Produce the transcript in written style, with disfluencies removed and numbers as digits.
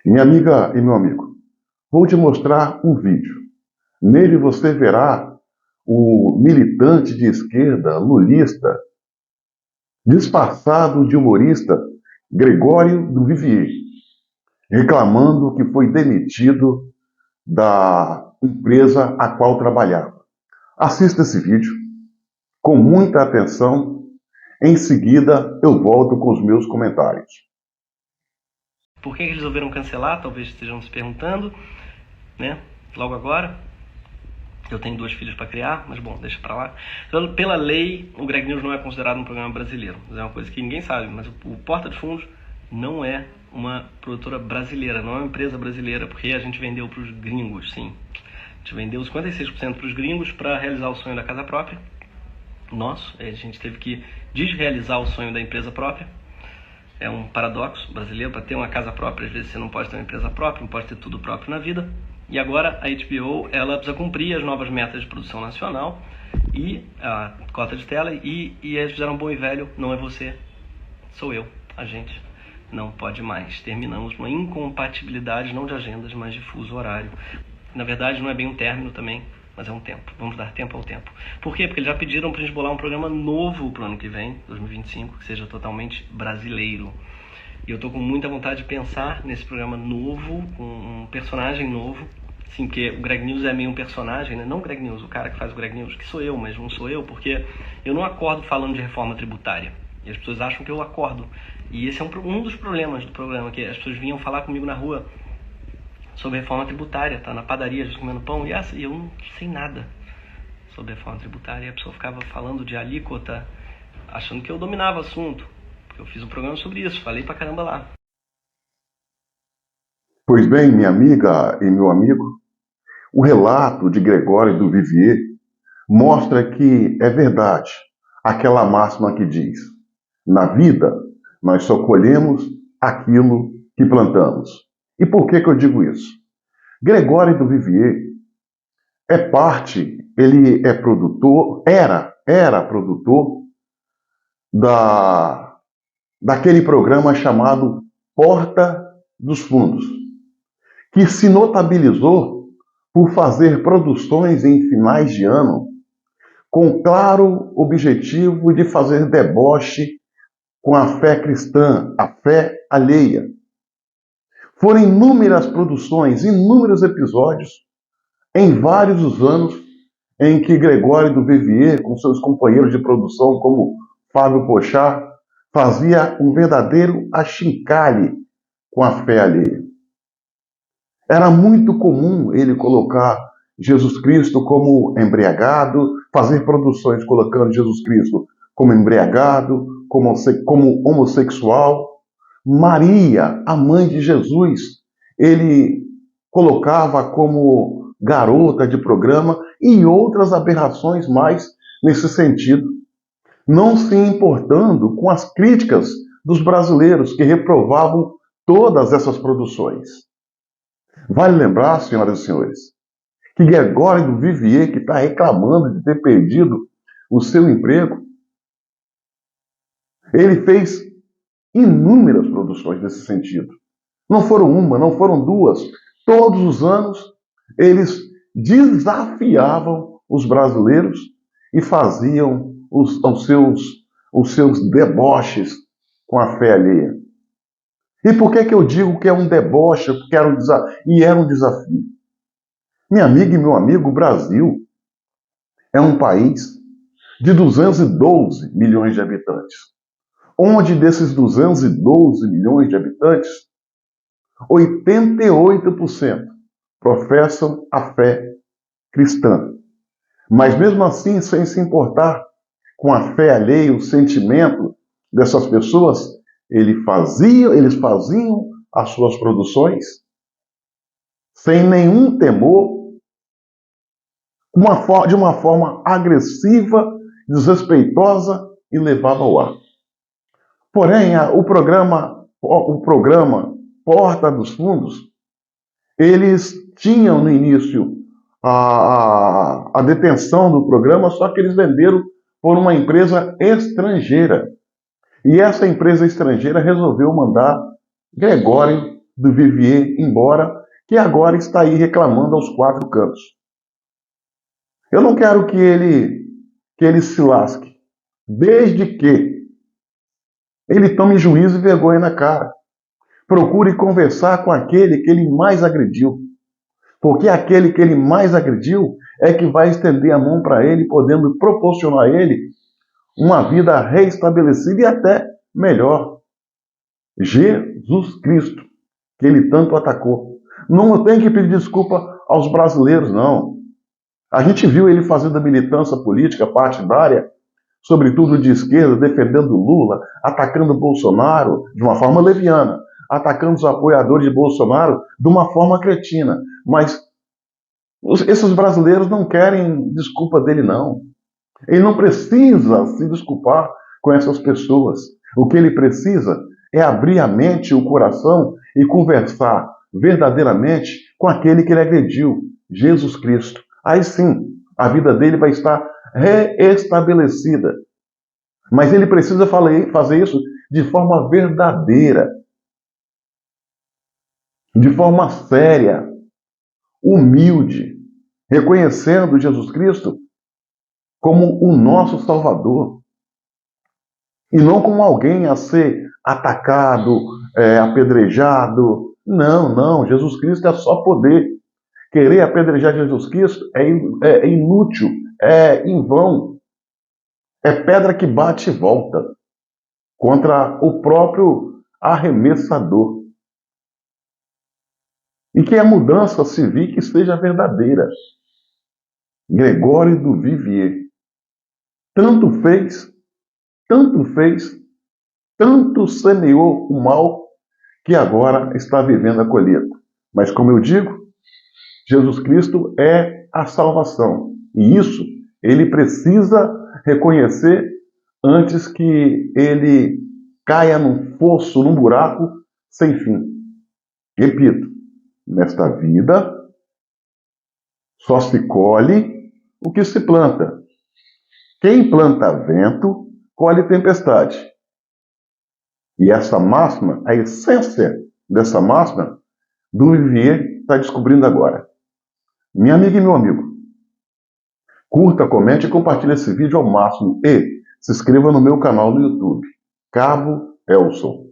Minha amiga e meu amigo, vou te mostrar um vídeo. Nele você verá o militante de esquerda, lulista, disfarçado de humorista, Gregório do Vivier, reclamando que foi demitido da empresa a qual trabalhava. Assista esse vídeo com muita atenção. Em seguida, eu volto com os meus comentários. Por que eles resolveram cancelar? Talvez estejam se perguntando, né? Logo agora. Eu tenho 2 filhos para criar, mas bom, deixa para lá. Então, pela lei, o Greg News não é considerado um programa brasileiro. É uma coisa que ninguém sabe, mas o Porta dos Fundos não é uma produtora brasileira, não é uma empresa brasileira, porque a gente vendeu para os gringos, sim. A gente vendeu 56% para os gringos para realizar o sonho da casa própria. Nosso, a gente teve que desrealizar o sonho da empresa própria. É um paradoxo brasileiro. Para ter uma casa própria, às vezes você não pode ter uma empresa própria, não pode ter tudo próprio na vida. E agora a HBO ela precisa cumprir as novas metas de produção nacional e a cota de tela, e eles fizeram um bom e velho: não é você, sou eu, a gente não pode mais. Terminamos uma incompatibilidade, não de agendas, mas de fuso horário. Na verdade, não é bem um término também, mas é um tempo. Vamos dar tempo ao tempo. Por quê? Porque eles já pediram para a gente bolar um programa novo para o ano que vem, 2025, que seja totalmente brasileiro. E eu estou com muita vontade de pensar nesse programa novo, com um personagem novo. Sim, porque o Greg News é meio um personagem, né? Não o Greg News, o cara que faz o Greg News, que sou eu, mas não sou eu, porque eu não acordo falando de reforma tributária. E as pessoas acham que eu acordo. E esse é um dos problemas do programa, que as pessoas vinham falar comigo na rua sobre reforma tributária, tá na padaria, just comendo pão, e eu não sei nada sobre reforma tributária. E a pessoa ficava falando de alíquota, achando que eu dominava o assunto, porque eu fiz um programa sobre isso, falei pra caramba lá. Pois bem, minha amiga e meu amigo, o relato de Gregório do Vivier mostra que é verdade aquela máxima que diz: na vida, nós só colhemos aquilo que plantamos. E por que eu digo isso? Gregório do Vivier ele é produtor, era produtor daquele programa chamado Porta dos Fundos, que se notabilizou por fazer produções em finais de ano com claro objetivo de fazer deboche com a fé cristã, a fé alheia. Foram inúmeras produções, inúmeros episódios, em vários os anos, em que Gregório do Vivier, com seus companheiros de produção, como Fábio Pochá, fazia um verdadeiro achincalhe com a fé alheia. Era muito comum ele colocar Jesus Cristo como embriagado, fazer produções colocando Jesus Cristo como embriagado, como homossexual. Maria, a mãe de Jesus, ele colocava como garota de programa e outras aberrações mais nesse sentido, não se importando com as críticas dos brasileiros que reprovavam todas essas produções. Vale lembrar, senhoras e senhores, que Gregório do Vivier, que está reclamando de ter perdido o seu emprego, ele fez inúmeras produções nesse sentido. Não foram uma, não foram duas. Todos os anos eles desafiavam os brasileiros e faziam os seus deboches com a fé alheia. E por que eu digo que é um deboche, porque era um desafio? Minha amiga e meu amigo, o Brasil é um país de 212 milhões de habitantes. Onde desses 212 milhões de habitantes, 88% professam a fé cristã. Mas mesmo assim, sem se importar com a fé alheia, o sentimento dessas pessoas, eles faziam as suas produções sem nenhum temor, de uma forma agressiva, desrespeitosa e levava ao ar. Porém, o programa Porta dos Fundos, eles tinham no início a detenção do programa, só que eles venderam por uma empresa estrangeira. E essa empresa estrangeira resolveu mandar Gregório do Vivier embora, que agora está aí reclamando aos quatro cantos. Eu não quero que ele se lasque, desde que ele tome juízo e vergonha na cara. Procure conversar com aquele que ele mais agrediu. Porque aquele que ele mais agrediu é que vai estender a mão para ele, podendo proporcionar a ele uma vida reestabelecida e até melhor. Jesus Cristo, que ele tanto atacou. Não tem que pedir desculpa aos brasileiros, não. A gente viu ele fazendo a militância política partidária, sobretudo de esquerda, defendendo Lula, atacando Bolsonaro de uma forma leviana, atacando os apoiadores de Bolsonaro de uma forma cretina. Mas esses brasileiros não querem desculpa dele, não. Ele não precisa se desculpar com essas pessoas. O que ele precisa é abrir a mente e o coração e conversar verdadeiramente com aquele que ele agrediu, Jesus Cristo. Aí sim, a vida dele vai estar reestabelecida. Mas ele precisa fazer isso de forma verdadeira, de forma séria, humilde, reconhecendo Jesus Cristo como o nosso Salvador e não como alguém a ser atacado, apedrejado. Não, não, Jesus Cristo é só poder. Querer apedrejar Jesus Cristo é inútil, é em vão. É pedra que bate e volta contra o próprio arremessador. E que a mudança civil seja verdadeira. Gregório do Vivier tanto fez, tanto semeou o mal, que agora está vivendo a colheita. Mas como eu digo, Jesus Cristo é a salvação. E isso ele precisa reconhecer antes que ele caia num fosso, num buraco sem fim. Repito, nesta vida só se colhe o que se planta. Quem planta vento, colhe tempestade. E essa máxima, a essência dessa máxima, do Vivier está descobrindo agora. Minha amiga e meu amigo, curta, comente e compartilhe esse vídeo ao máximo. E se inscreva no meu canal no YouTube, Cabo Elson.